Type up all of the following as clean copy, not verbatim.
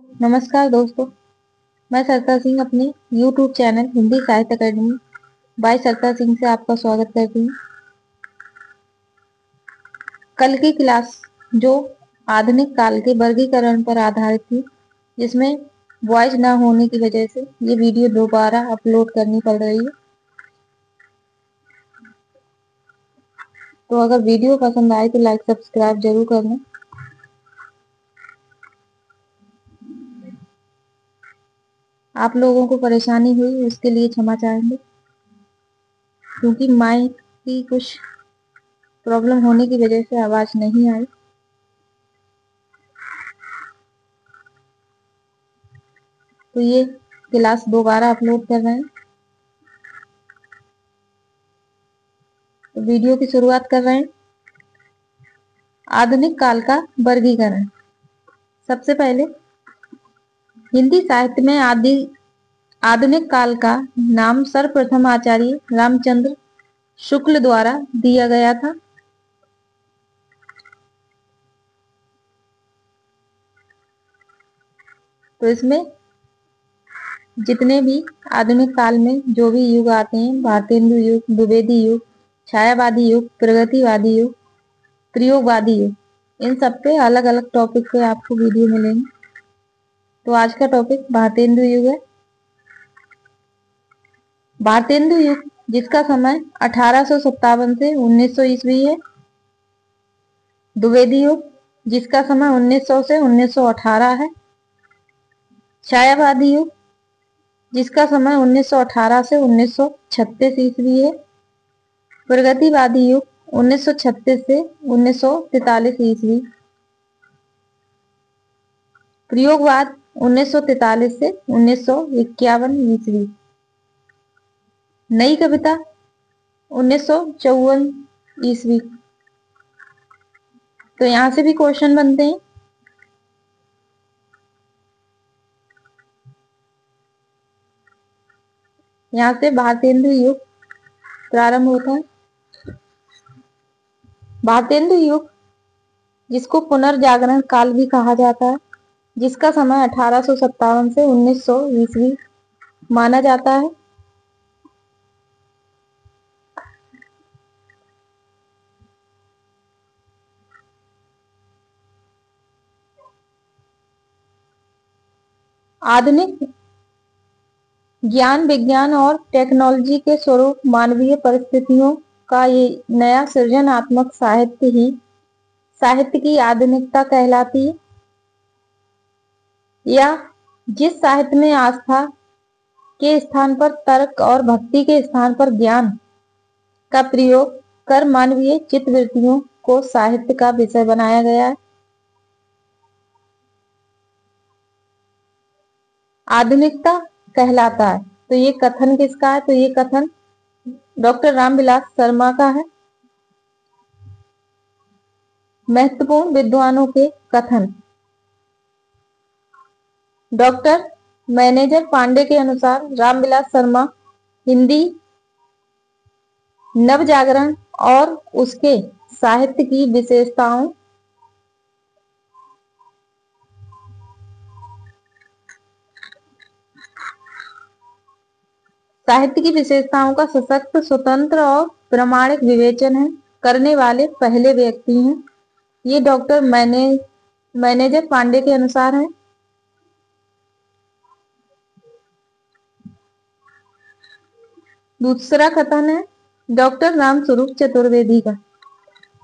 नमस्कार दोस्तों, मैं सरता सिंह अपने YouTube चैनल हिंदी साहित्य अकेडमी बाय सरता सिंह से आपका स्वागत करती हूँ। कल की क्लास जो आधुनिक काल के वर्गीकरण पर आधारित थी, जिसमें वॉइस न होने की वजह से ये वीडियो दोबारा अपलोड करनी पड़ रही है। तो अगर वीडियो पसंद आए तो लाइक सब्सक्राइब जरूर करना। आप लोगों को परेशानी हुई उसके लिए क्षमा चाहेंगे, क्योंकि माइक की कुछ प्रॉब्लम होने की वजह से आवाज नहीं आई। तो ये क्लास दोबारा अपलोड कर रहे हैं। तो वीडियो की शुरुआत कर रहे हैं। आधुनिक काल का वर्गीकरण। सबसे पहले हिंदी साहित्य में आधुनिक काल का नाम सर्वप्रथम आचार्य रामचंद्र शुक्ल द्वारा दिया गया था। तो इसमें जितने भी आधुनिक काल में जो भी युग आते हैं, भारतेंदु युग, द्विवेदी युग, छायावादी युग, प्रगतिवादी युग, प्रयोगवादी युग, इन सब पे अलग अलग टॉपिक पे आपको वीडियो मिलेंगे। तो आज का टॉपिक भारतेंदु युग है। भारतेंदु युग जिसका समय 1857 से 1900 ईस्वी है। द्विवेदी युग जिसका समय 1900 से 1918 है। छायावादी युग जिसका समय 1918 से 1936 ईस्वी है। प्रगतिवादी युग 1936 से 1943 ईस्वी। प्रयोगवाद 1943 से 1951 ईस्वी। नई कविता 1954 ईस्वी। तो यहां से भी क्वेश्चन बनते हैं। यहां से भारतेंदु युग प्रारंभ होता है। भारतेंदु युग जिसको पुनर्जागरण काल भी कहा जाता है, जिसका समय 1857 से 1900 ईस्वी माना जाता है। आधुनिक ज्ञान विज्ञान और टेक्नोलॉजी के स्वरूप मानवीय परिस्थितियों का ये नया सृजनात्मक साहित्य की आधुनिकता कहलाती है। या जिस साहित्य में आस्था के स्थान पर तर्क और भक्ति के स्थान पर ज्ञान का प्रयोग कर मानवीय चित्तवृत्तियों को साहित्य का विषय बनाया गया है। आधुनिकता कहलाता है। तो ये कथन किसका है? तो ये कथन डॉक्टर रामविलास शर्मा का है। महत्वपूर्ण विद्वानों के कथन। डॉक्टर मैनेजर पांडे के अनुसार रामविलास शर्मा हिंदी नवजागरण और उसके साहित्य की विशेषताओं का सशक्त, स्वतंत्र और प्रामाणिक विवेचन करने वाले पहले व्यक्ति हैं। ये डॉक्टर मैनेजर पांडे के अनुसार है। दूसरा कथन है डॉक्टर रामस्वरूप चतुर्वेदी का।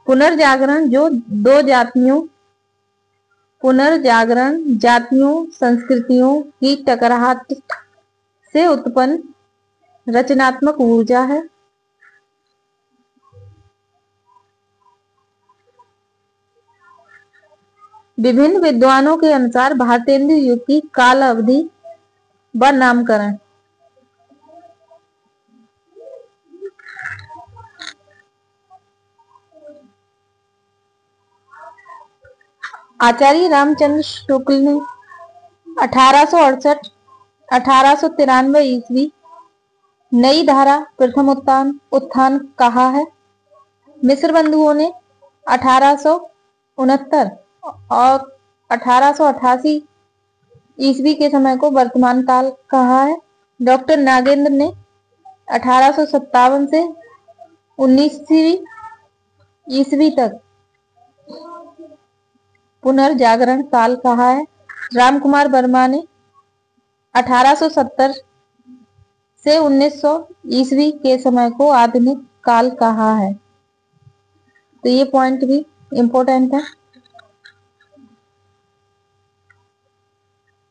पुनर्जागरण जातियों संस्कृतियों की टकराहट से उत्पन्न रचनात्मक ऊर्जा है। विभिन्न विद्वानों के अनुसार भारतेंदु युग की काल अवधि व नामकरण। आचार्य रामचंद्र शुक्ल ने 1868 1893 ईस्वी नई धारा प्रथम उत्थान कहा है। मिश्र बंधुओं ने 1869 और 1888 ईस्वी के समय को वर्तमान काल कहा है। डॉक्टर नागेंद्र ने 1857 से 19वीं ईस्वी तक पुनर्जागरण काल कहा है। रामकुमार वर्मा ने 1870 से 1900 ईस्वी के समय को आधुनिक काल कहा है। तो ये पॉइंट भी इंपॉर्टेंट है।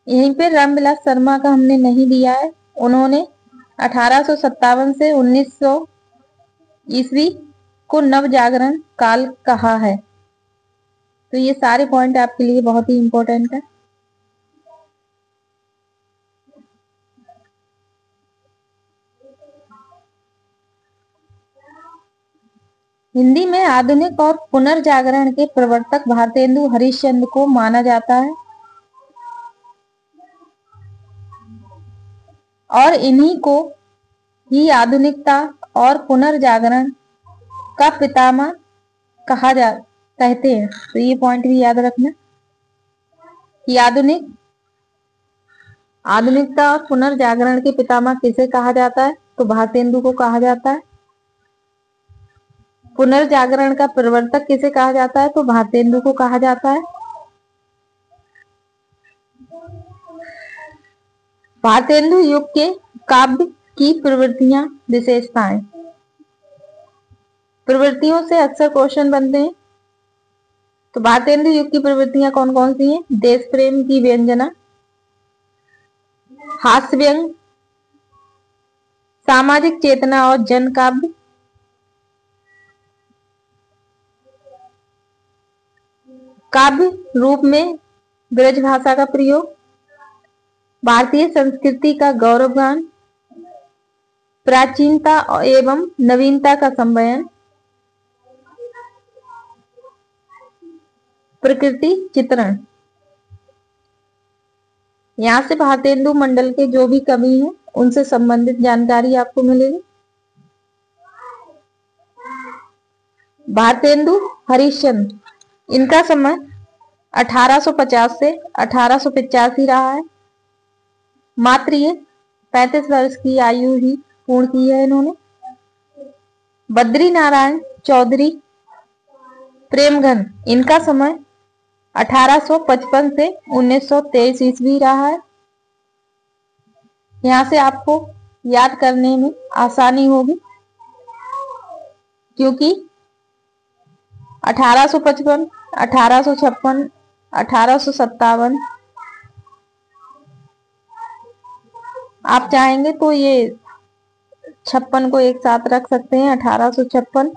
यहीं पे रामविलास शर्मा का हमने नहीं दिया है। उन्होंने 1857 से 1900 ईस्वी को नव जागरण काल कहा है। तो ये सारे पॉइंट आपके लिए बहुत ही इंपॉर्टेंट है। हिंदी में आधुनिक और पुनर्जागरण के प्रवर्तक भारतेंदु हरिश्चंद्र को माना जाता है और इन्हीं को ही आधुनिकता और पुनर्जागरण का पितामह कहते हैं। तो ये पॉइंट भी याद रखना कि आधुनिकता और पुनर्जागरण के पितामह किसे कहा जाता है, तो भारतेंदु को कहा जाता है। पुनर्जागरण का प्रवर्तक किसे कहा जाता है, तो भारतेंदु को कहा जाता है। भारतेंदु युग के काव्य की प्रवृत्तियां, विशेषताएं। प्रवृत्तियों से अक्सर क्वेश्चन बनते हैं। तो भारतेंदु युग की प्रवृत्तियां कौन कौन सी हैं? देश प्रेम की व्यंजना, हास्य व्यंग, सामाजिक चेतना और जन काव्य, काव्य रूप में ब्रज भाषा का प्रयोग, भारतीय संस्कृति का गौरवगान, प्राचीनता एवं नवीनता का संबयन, प्रकृति चित्रण। यहाँ से भारतेंदु मंडल के जो भी कवि हैं उनसे संबंधित जानकारी आपको मिलेगी। भारतेंदु हरिश्चंद्र, इनका समय 1850 से 1885 रहा है। मात्र ये 35 वर्ष की आयु ही पूर्ण की है इन्होंने। बद्री नारायण चौधरी प्रेमघन, इनका समय 1855 से 1923 ईस्वी रहा है। यहां से आपको याद करने में आसानी होगी क्योंकि 1855, 1856, 1857 आप चाहेंगे तो ये 56 को एक साथ रख सकते हैं, 1856।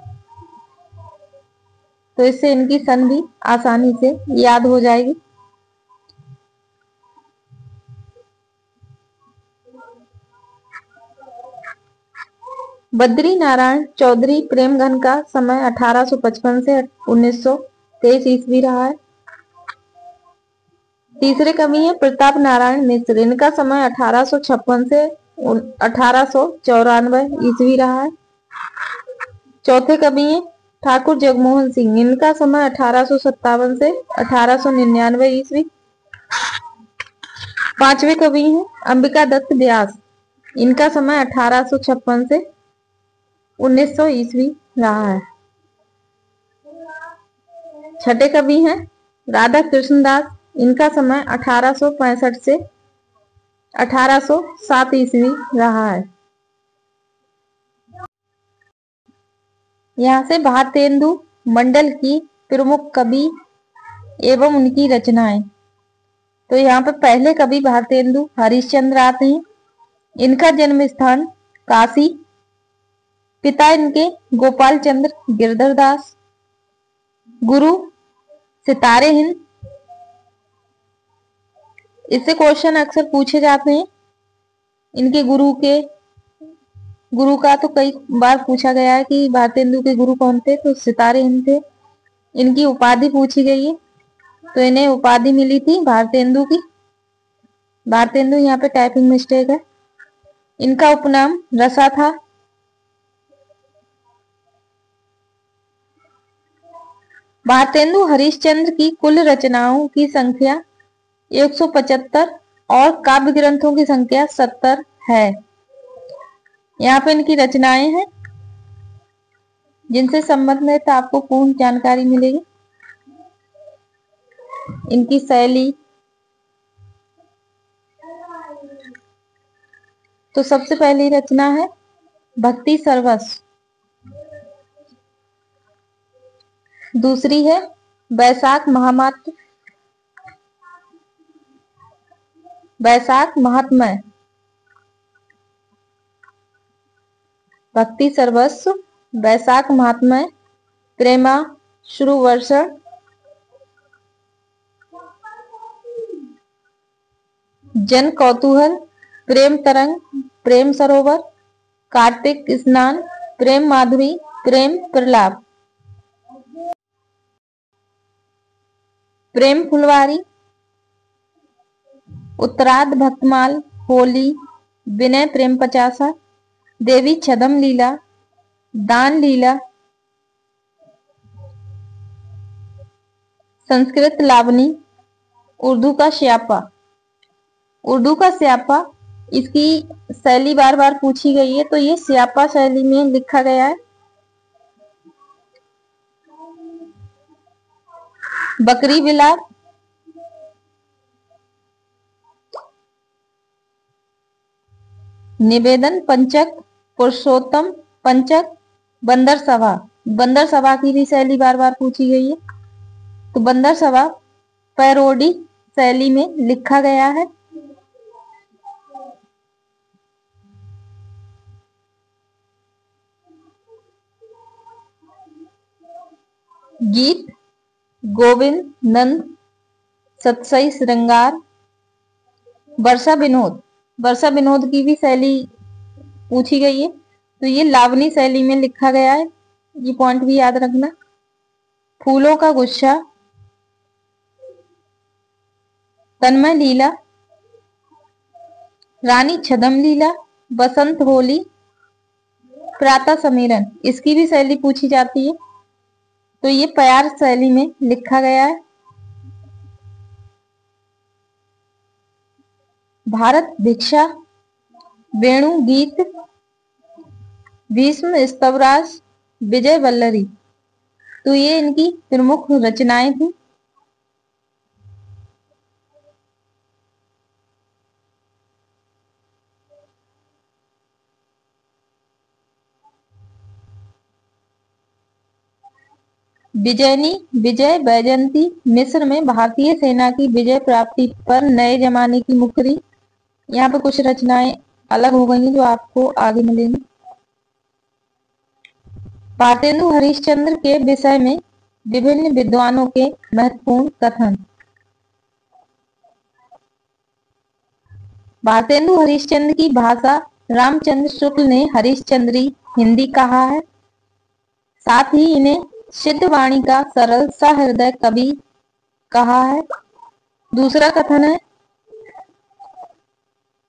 तो इससे इनकी सन भी आसानी से याद हो जाएगी। बद्री नारायण चौधरी प्रेमघन का समय 1855 से 1923 ईस्वी रहा है। तीसरे कवि हैं प्रताप नारायण मिश्र, इनका समय 1856 से 1894 ईस्वी रहा है। चौथे कवि हैं ठाकुर जगमोहन सिंह, इनका समय 1857 से 1899 ईस्वी। पांचवे कवि हैं अंबिका दत्त व्यास, इनका समय 1856 से 1900 ईस्वी रहा है। छठे कवि हैं राधा कृष्ण दास, इनका समय 1865 से 1807 ईस्वी रहा है। यहाँ से भारतेंदु मंडल की प्रमुख कवि एवं उनकी रचनाएं। तो यहाँ पे पहले कवि भारतेंदु हरिश्चंद्र आते हैं। इनका जन्म स्थान काशी, पिता इनके गोपाल चंद्र गिरधर दास, गुरु सितारे हिंद। इससे क्वेश्चन अक्सर पूछे जाते हैं। इनके गुरु का तो कई बार पूछा गया है कि भारतेंदु के गुरु कौन थे, तो सितारे हिंद थे। इनकी उपाधि पूछी गई है, तो इन्हें उपाधि मिली थी भारतेंदु की। भारतेंदु यहाँ पे टाइपिंग मिस्टेक है। इनका उपनाम रसा था। भारतेंदु हरिश्चंद्र की कुल रचनाओं की संख्या 175 और काव्य ग्रंथों की संख्या 70 है। यहाँ पे इनकी रचनाएं हैं जिनसे संबंधित आपको पूर्ण जानकारी मिलेगी। इनकी शैली, तो सबसे पहली रचना है भक्ति सरवस। दूसरी है वैशाख महामात्र, वैशाख महात्म्य। भक्ति सर्वस्व, वैशाख महात्म्य, प्रेमा श्रु वर्षण, जन कौतूहल, प्रेम तरंग, प्रेम सरोवर, कार्तिक स्नान, प्रेम माधुरी, प्रेम प्रलाप, प्रेम फुलवारी, उत्तरार्ध भक्तमाल, होली, विनय प्रेम पचासा, देवी छदम लीला, दान लीला, संस्कृत लावनी, उर्दू का श्यापा। उर्दू का स्यापा, इसकी शैली बार बार पूछी गई है, तो ये स्यापा शैली में लिखा गया है। बकरी विलाप, निवेदन पंचक, पुरुषोत्तम पंचक, बंदर सभा। बंदर सभा की भी शैली बार बार पूछी गई है, तो बंदर सभा पैरोडी शैली में लिखा गया है। गीत गोविंद नंद, सतसई श्रृंगार, वर्षा विनोद। वर्षा विनोद की भी शैली पूछी गई है, तो ये लावनी शैली में लिखा गया है, ये पॉइंट भी याद रखना। फूलों का गुच्छा, तन्मय लीला, रानी छदम लीला, बसंत होली, प्रातः समीरण, इसकी भी शैली पूछी जाती है, तो ये प्यार शैली में लिखा गया है। भारत भिक्षा, वेणु गीत, भीष्म स्तवराज, विजय वल्लरी, तो ये इनकी प्रमुख रचनाएं थी। विजयनी, विजय वैजयंती, मिस्र में भारतीय सेना की विजय प्राप्ति पर नए जमाने की मुखरी। यहाँ पे कुछ रचनाएं अलग हो गई हैं जो आपको आगे मिलेंगी। भारतेंदु हरिश्चंद्र के विषय में विभिन्न विद्वानों के महत्वपूर्ण कथन। भारतेंदु हरिश्चंद्र की भाषा रामचंद्र शुक्ल ने हरिश्चंद्री हिंदी कहा है। साथ ही इन्हें सिद्ध वाणी का सरल सा हृदय कवि कहा है। दूसरा कथन है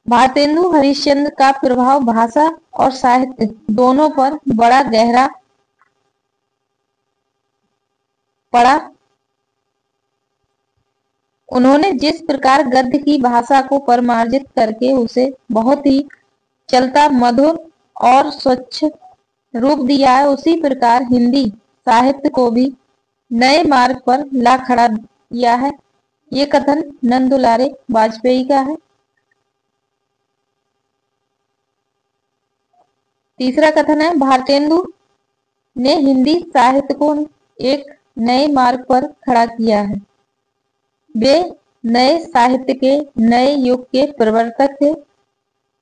भारतेंदु हरिश्चंद्र का प्रभाव भाषा और साहित्य दोनों पर बड़ा गहरा पड़ा। उन्होंने जिस प्रकार गद्य की भाषा को परिमार्जित करके उसे बहुत ही चलता, मधुर और स्वच्छ रूप दिया है, उसी प्रकार हिंदी साहित्य को भी नए मार्ग पर ला खड़ा किया है। ये कथन नंद दुलारे वाजपेयी का है। तीसरा कथन है भारतेंदु ने हिंदी साहित्य को एक नए मार्ग पर खड़ा किया है। वे नए साहित्य के नए युग के प्रवर्तक थे।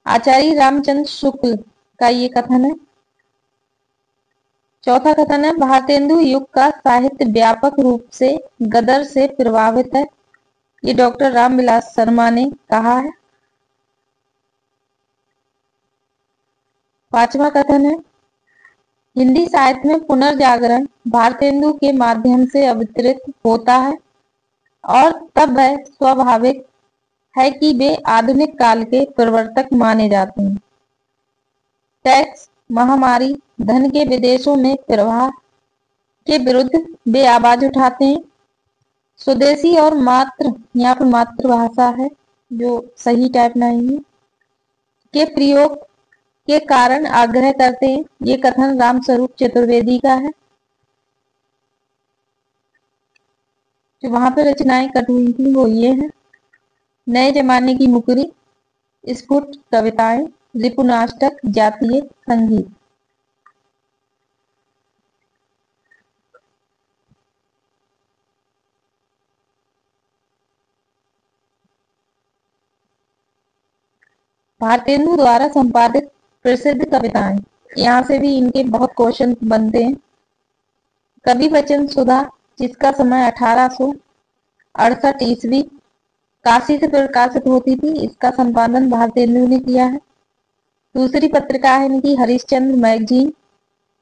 आचार्य रामचंद्र शुक्ल का ये कथन है। चौथा कथन है भारतेंदु युग का साहित्य व्यापक रूप से गदर से प्रभावित है। ये डॉक्टर रामविलास शर्मा ने कहा है। पांचवा कथन है हिंदी साहित्य में पुनर्जागरण भारतेंदु के माध्यम से अवतरित होता है और तब वह स्वाभाविक है कि वे आधुनिक काल के प्रवर्तक माने जाते हैं। टैक्स, महामारी, धन के विदेशों में प्रवाह के विरुद्ध वे आवाज उठाते हैं। स्वदेशी और मात्र, यहाँ पर मातृभाषा है, जो सही टाइप नहीं है, के प्रयोग के कारण आग्रह करते हैं। ये कथन रामस्वरूप चतुर्वेदी का है। जो वहां पे रचनाएं कट हुई थी वो ये है: नए जमाने की मुकरी, स्फुट कविताएं, रिपुनाष्टक, जातीय संगीत। भारतेंदु द्वारा संपादित प्रसिद्ध कविताएं, यहाँ से भी इनके बहुत क्वेश्चन बनते हैं। कवि वचन सुधा, जिसका समय 1868 ईस्वी काशी से प्रकाशित होती थी, इसका संपादन भारतेंदु ने किया है। दूसरी पत्रिका है इनकी हरिश्चंद्र मैगजीन,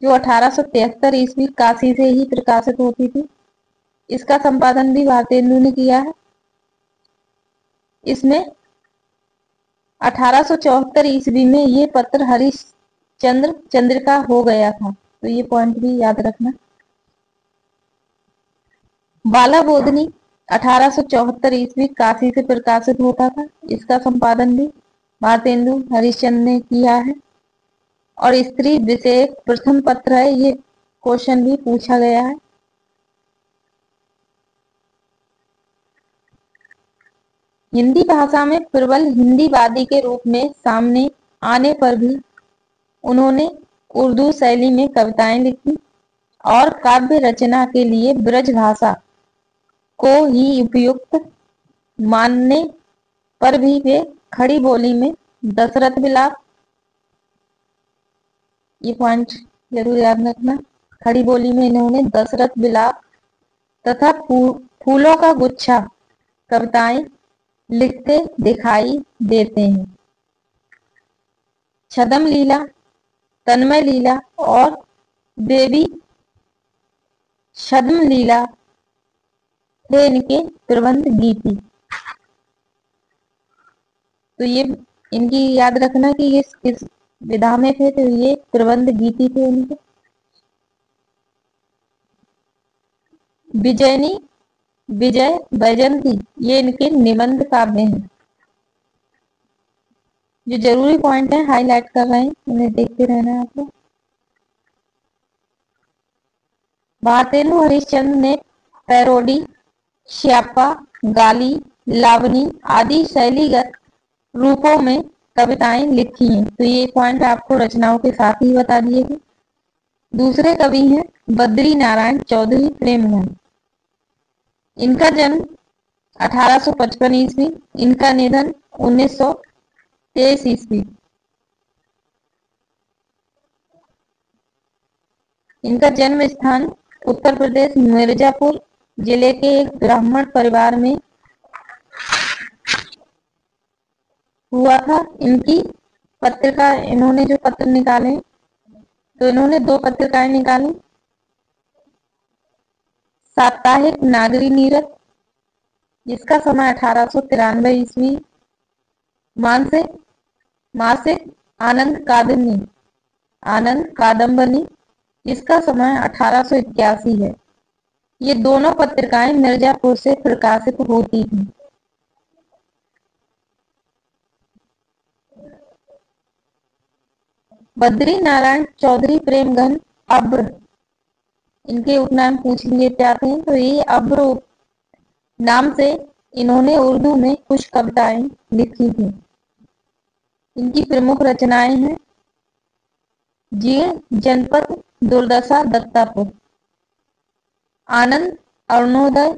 जो 1873 ईस्वी काशी से ही प्रकाशित होती थी, इसका संपादन भी भारतेंदु ने किया है। इसमें 1874 ईस्वी में ये पत्र हरिश्चंद्र चंद्रिका हो गया था, तो ये पॉइंट भी याद रखना। बाला बोधनी 1874 ईस्वी काशी से प्रकाशित होता था, इसका संपादन भी भारतेंदु हरिश्चंद्र ने किया है। और स्त्री विषयक प्रथम पत्र है, ये क्वेश्चन भी पूछा गया है। हिंदी भाषा में प्रबल हिंदीवादी के रूप में सामने आने पर भी उन्होंने उर्दू शैली में कविताएं लिखी और काव्य रचना के लिए ब्रज भाषा को ही उपयुक्त मानने पर भी वे खड़ी बोली में दशरथ विलाप, ये पॉइंट जरूर याद रखना, खड़ी बोली में इन्होंने दशरथ विलाप तथा फूलों का गुच्छा कविताएं लिखते दिखाई देते हैं। छदम लीला, तन्मय लीला और देवी छद्म लीला थे इनके प्रबंध गीति। तो ये इनकी याद रखना कि ये किस विधा में थे, तो ये प्रबंध गीति थे इनके। विजयनी, विजय, वैजंती, ये इनके निबंध काव्य हैं। जो जरूरी पॉइंट है हाईलाइट कर रहे हैं, उन्हें देखते रहना है आपको। भारतेंदु हरिश्चंद्र ने पैरोडी, श्यापा, गाली, लावनी आदि शैलीगत रूपों में कविताएं लिखी हैं, तो ये पॉइंट आपको रचनाओं के साथ ही बता दिए गए। दूसरे कवि हैं बद्री नारायण चौधरी प्रेमगन। इनका जन्म 1855 ईस्वी, इनका निधन 1923 ईस्वी। इनका जन्म स्थान उत्तर प्रदेश मिर्जापुर जिले के एक ब्राह्मण परिवार में हुआ था। इनकी पत्रिका, इन्होंने जो पत्र निकाले, तो इन्होंने 2 पत्रिकाएं निकाली। साप्ताहिक नागरी नीरद, जिसका समय 1893 ईस्वी, मासिक आनंद कादम्बनी, जिसका समय 1881 है। ये दोनों पत्रिकाएं मिर्जापुर से प्रकाशित होती थी। बद्री नारायण चौधरी प्रेमगन अब्र, इनके उपनाम पूछ लिए जाते हैं, तो ये अब्र नाम से इन्होंने उर्दू में कुछ कविताएं लिखी थी। इनकी प्रमुख रचनाएं हैं जीर्ण जनपद, दुर्दशा दत्तापुर, आनंद अरुणोदय,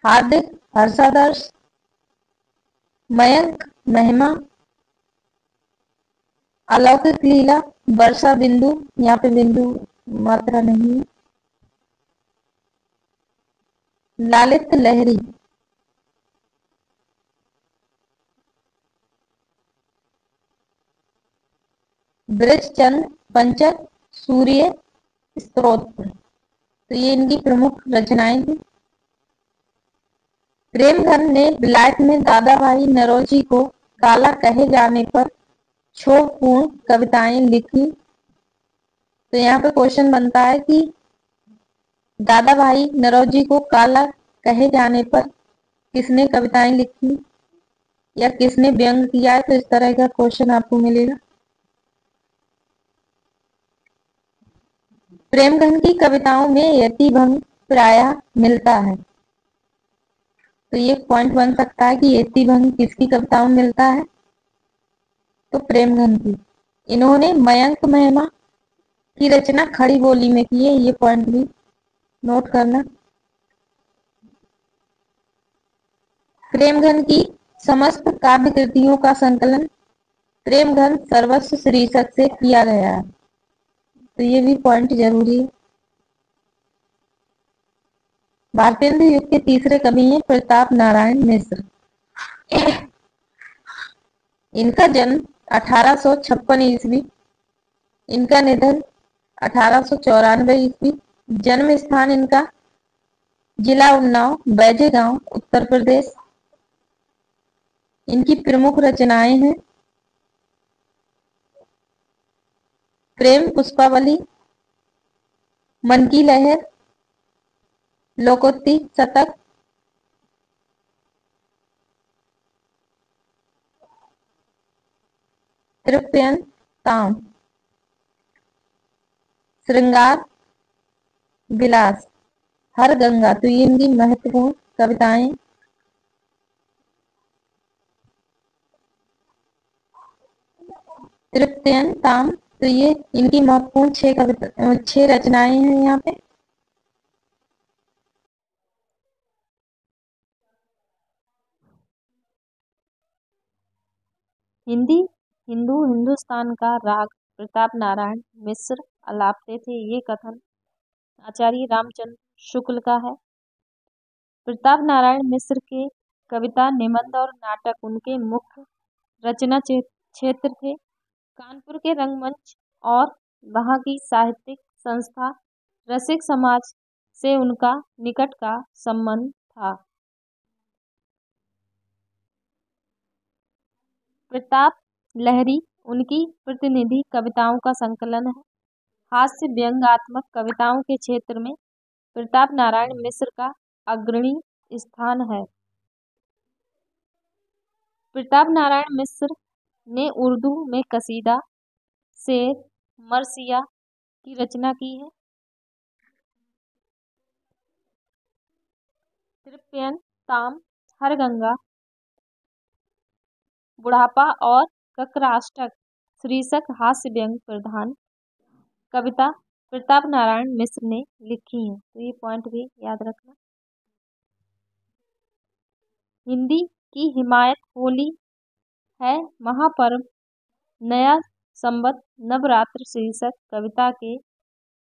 हार्दिक हर्षादर्श, मयंक महिमा, अलौकिक लीला, वर्षा बिंदु, यहाँ पे बिंदु मात्रा नहीं है, लालित लहरी, ब्रजचंद पंचक, सूर्य स्तोत्र, तो ये इनकी प्रमुख रचनाएं थी। प्रेमगन ने विलायत में दादा भाई नौरोजी को काला कहे जाने पर क्षोभपूर्ण कविताएं लिखी। तो यहाँ पे क्वेश्चन बनता है कि दादा भाई नौरोजी को काला कहे जाने पर किसने कविताएं लिखी? या किसने व्यंग किया है, तो इस तरह का क्वेश्चन आपको मिलेगा। प्रेमघन की कविताओं में यतिभंग प्रायः मिलता है, तो ये पॉइंट बन सकता है कि यतिभंग किसकी कविताओं में मिलता है, तो प्रेमघन की। इन्होंने मयंक महिमा की रचना खड़ी बोली में की है, ये पॉइंट भी नोट करना। प्रेमघन की समस्त काव्य कृतियों का संकलन प्रेमघन सर्वस्व शीर्षक से किया गया है, तो ये भी पॉइंट जरूरी है। भारतेंदु युग के तीसरे कवि हैं प्रताप नारायण मिश्र। इनका जन्म 1856 ईस्वी, इनका निधन 1894 ईस्वी। जन्म स्थान इनका जिला उन्नाव, बैजे गांव, उत्तर प्रदेश। इनकी प्रमुख रचनाएं हैं प्रेम पुष्पावली, मन की लहर, लोकोक्ति शतक, तृप्यन ताम, श्रृंगार विलास, हर गंगा, तो ये इनकी महत्वपूर्ण कविताएं। तृप्यन ताम, तो ये इनकी महत्वपूर्ण 6 रचनाएं हैं यहाँ पे। हिंदी हिंदू हिंदुस्तान का राग प्रताप नारायण मिश्र अलापते थे, ये कथन आचार्य रामचंद्र शुक्ल का है। प्रताप नारायण मिश्र के कविता, निबंध और नाटक उनके मुख्य रचना क्षेत्र थे। कानपुर के रंगमंच और वहाँ की साहित्यिक संस्था रसिक समाज से उनका निकट का संबंध था। प्रताप लहरी उनकी प्रतिनिधि कविताओं का संकलन है। हास्य व्यंग्यात्मक कविताओं के क्षेत्र में प्रताप नारायण मिश्र का अग्रणी स्थान है। प्रताप नारायण मिश्र ने उर्दू में कसीदा, शेर, मरसिया की रचना की है। तृप्यन ताम, हर गंगा, बुढ़ापा और ककराष्टक शीर्षक हास्य व्यंग प्रधान कविता प्रताप नारायण मिश्र ने लिखी है, तो ये पॉइंट भी याद रखना। हिंदी की हिमायत होली है महापर्व, नया संवत नवरात्र शीर्षक कविता के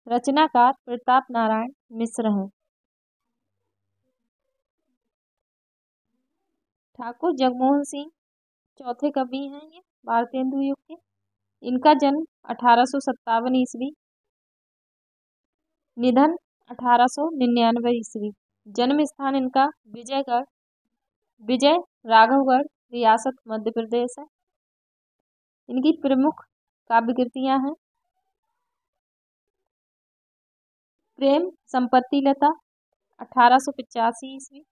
रचनाकार प्रताप नारायण मिश्र हैं। ठाकुर जगमोहन सिंह चौथे कवि हैं ये भारतेंदु युग के। इनका जन्म 1857 ईस्वी, निधन 1899 ईस्वी। जन्म स्थान इनका विजय राघवगढ़, रियासत मध्य प्रदेश है। इनकी प्रमुख काव्य कृतियां हैं प्रेम संपत्ति लता 1885 ईस्वी,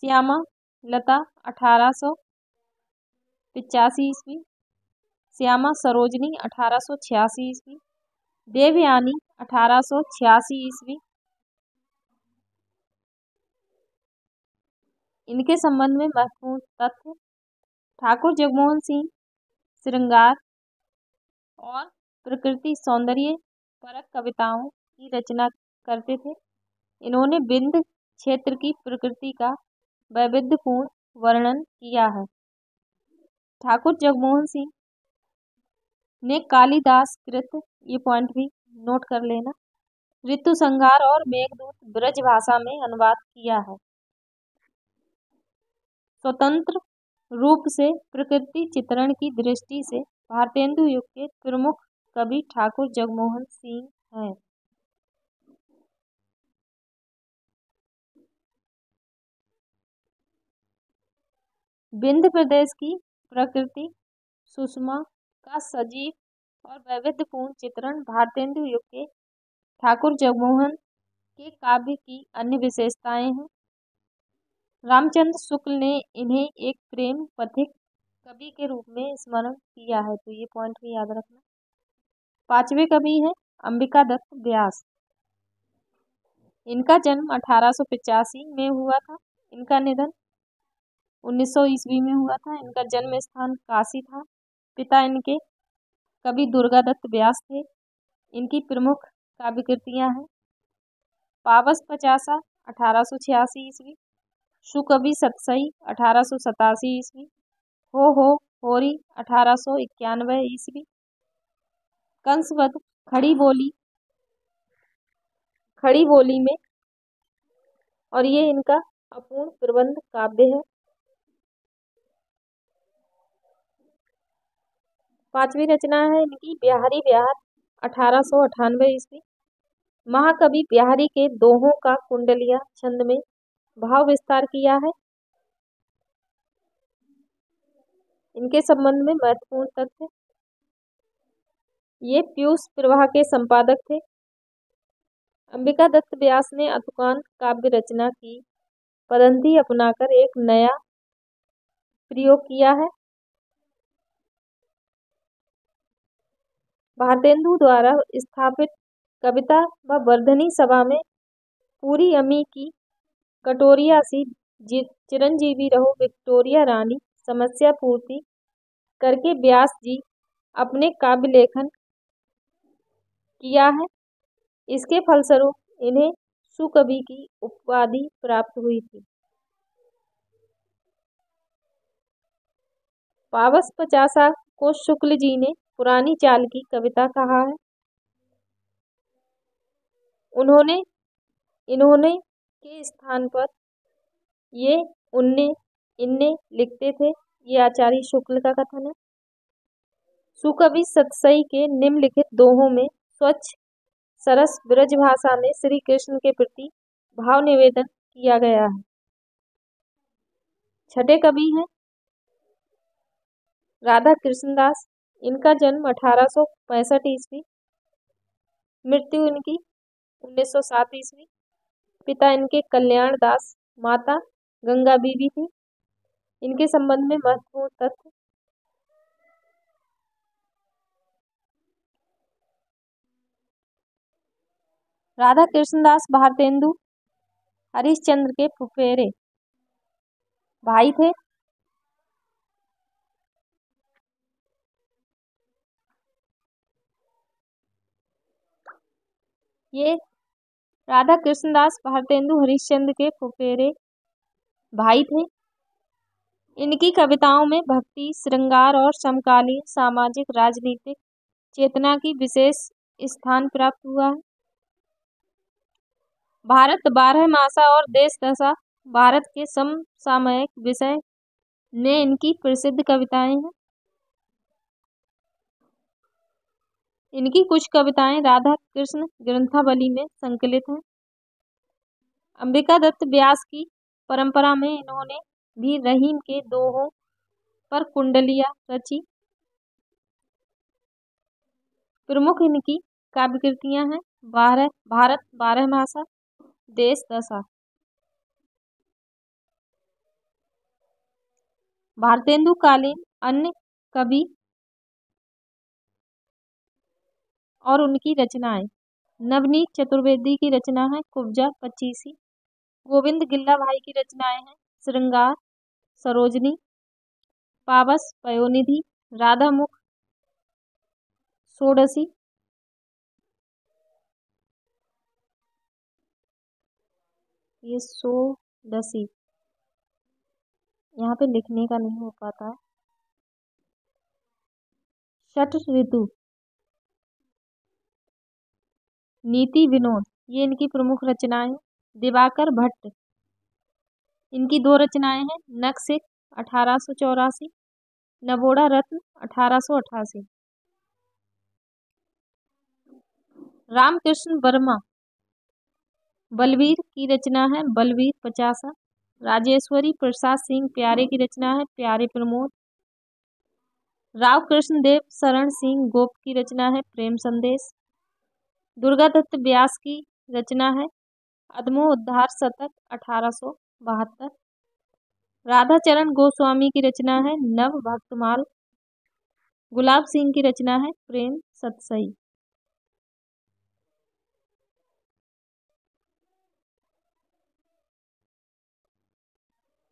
श्यामा लता 1885 ईस्वी, श्यामा सरोजनी 1886 ईस्वी, देवयानी 1886 ईस्वी। इनके संबंध में महत्वपूर्ण तथ्य, ठाकुर जगमोहन सिंह श्रृंगार और प्रकृति सौंदर्य परक कविताओं की रचना करते थे। इन्होंने विंध्य क्षेत्र की प्रकृति का वैविध्यपूर्ण वर्णन किया है। ठाकुर जगमोहन सिंह ने कालिदास कृत, ये पॉइंट भी नोट कर लेना, ऋतु संहार और मेघदूत ब्रज भाषा में अनुवाद किया है। स्वतंत्र रूप से प्रकृति चित्रण की दृष्टि से भारतेंदु युग के प्रमुख कवि ठाकुर जगमोहन सिंह हैं। विंध्य प्रदेश की प्रकृति सुषमा का सजीव और वैविध्यपूर्ण चित्रण भारतेंदु युग के ठाकुर जगमोहन के काव्य की अन्य विशेषताएं हैं। रामचंद्र शुक्ल ने इन्हें एक प्रेम पथिक कवि के रूप में स्मरण किया है, तो ये पॉइंट भी याद रखना। पांचवे कवि हैं अंबिका दत्त व्यास। इनका जन्म 1885 में हुआ था। इनका निधन 1900 ईस्वी में हुआ था। इनका जन्म स्थान काशी था। पिता इनके कवि दुर्गादत्त व्यास थे। इनकी प्रमुख काव्य कृतियां हैं पावस पचासा 1886 ईस्वी, सुकवि सतसई 1887 ईस्वी, हो होरी 1891 ईस्वी, कंसवध खड़ी बोली में, और ये इनका अपूर्ण प्रबंध काव्य है। पांचवी रचना है इनकी बिहारी बिहार 1898 ईस्वी। महाकवि बिहारी के दोहों का कुंडलिया छंद में भाव विस्तार किया है। इनके संबंध में महत्वपूर्ण तथ्य, ये पीयूष प्रवाह के संपादक थे। अंबिका दत्त व्यास ने अतुकान काव्य रचना की पद्धति अपनाकर एक नया प्रयोग किया है। भारतेंदु द्वारा स्थापित कविता व वर्धनी सभा में पूरी अमी की कटोरिया सी चिरंजीवी रहो विक्टोरिया रानी समस्या पूर्ति करके व्यास जी अपने काव्य लेखन किया है। इसके फलस्वरूप इन्हें सुकवि की उपाधि प्राप्त हुई थी। पावस पचासा को शुक्ल जी ने पुरानी चाल की कविता कहा है। इन्होंने के स्थान पर ये उन्ने इन्ने लिखते थे, ये आचार्य शुक्ल का कथन है। सुकवि सतसई के निम्नलिखित दोहों में स्वच्छ सरस ब्रज भाषा में श्री कृष्ण के प्रति भाव निवेदन किया गया है। छठे कवि हैं राधा कृष्णदास। इनका जन्म 1865 ईस्वी, मृत्यु इनकी 1907 ईस्वी। पिता इनके कल्याण दास, माता गंगा बीवी थी। इनके संबंध में महत्वपूर्ण तथ्य, राधा कृष्णदास भारतेंदु हरिश्चंद्र के फुफेरे भाई थे। ये राधा कृष्णदास भारतेंदु हरिश्चंद्र के फुफेरे भाई थे। इनकी कविताओं में भक्ति, श्रृंगार और समकालीन सामाजिक राजनीतिक चेतना की विशेष स्थान प्राप्त हुआ है। भारत 12 मासा और देश दशा भारत के समसामयिक विषय में इनकी प्रसिद्ध कविताएं हैं। इनकी कुछ कविताएं राधा कृष्ण ग्रंथावली में संकलित हैं। अंबिका दत्त व्यास की परंपरा में इन्होंने भी रहीम के दोहों पर कुंडलिया रची। प्रमुख इनकी काव्य कृतियां हैं भारत 12 मासा, देश दशा। भारतेंदु कालीन अन्य कवि और उनकी रचनाएं, नवनीत चतुर्वेदी की रचना है कुब्जा पच्चीसी। गोविंद गिल्ला भाई की रचनाएं हैं श्रृंगार, सरोजनी, पावस, पयोनिधि, राधामुख, षोडशी। ये षोडशी यहाँ पे लिखने का नहीं हो पाता है। षट ऋतु, नीति विनोद, ये इनकी प्रमुख रचनाएं हैं। दिवाकर भट्ट, इनकी दो रचनाएं हैं नक्सिक 1884, नवोड़ा रत्न 1888। रामकृष्ण वर्मा बलवीर की रचना है बलवीर पचासा। राजेश्वरी प्रसाद सिंह प्यारे की रचना है प्यारे प्रमोद। राव कृष्ण देव शरण सिंह गोप की रचना है प्रेम संदेश। दुर्गादत्त व्यास की रचना है अदमो उद्धार शतक 1872। राधाचरण गोस्वामी की रचना है नव भक्तमाल। गुलाब सिंह की रचना है प्रेम सतसई।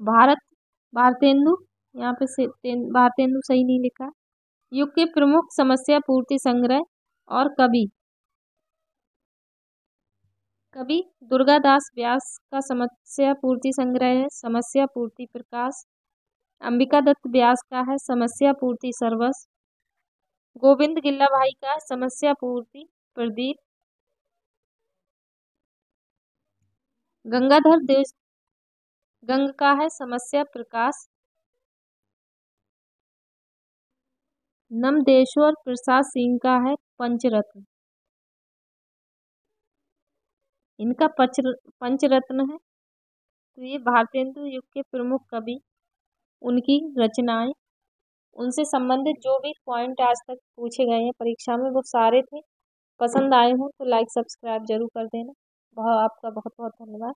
भारत भारतेंदु, यहाँ पे से भारतेंदु सही नहीं लिखा। युग के प्रमुख समस्या पूर्ति संग्रह और कवि। कवि दुर्गादास व्यास का समस्या पूर्ति संग्रह है समस्या पूर्ति प्रकाश। अंबिका दत्त व्यास का है समस्या पूर्ति सर्वस। गोविंद गिल्ला भाई का है समस्या पूर्ति प्रदीप। गंगाधर देश गंग का है समस्या प्रकाश। नमदेश्वर प्रसाद सिंह का है पंचरत्न। इनका पंचरत्न है। तो ये भारतेंदु युग के प्रमुख कवि, उनकी रचनाएं, उनसे संबंधित जो भी पॉइंट आज तक पूछे गए हैं परीक्षा में वो सारे थे। पसंद आए हों तो लाइक सब्सक्राइब जरूर कर देना। आपका बहुत बहुत धन्यवाद।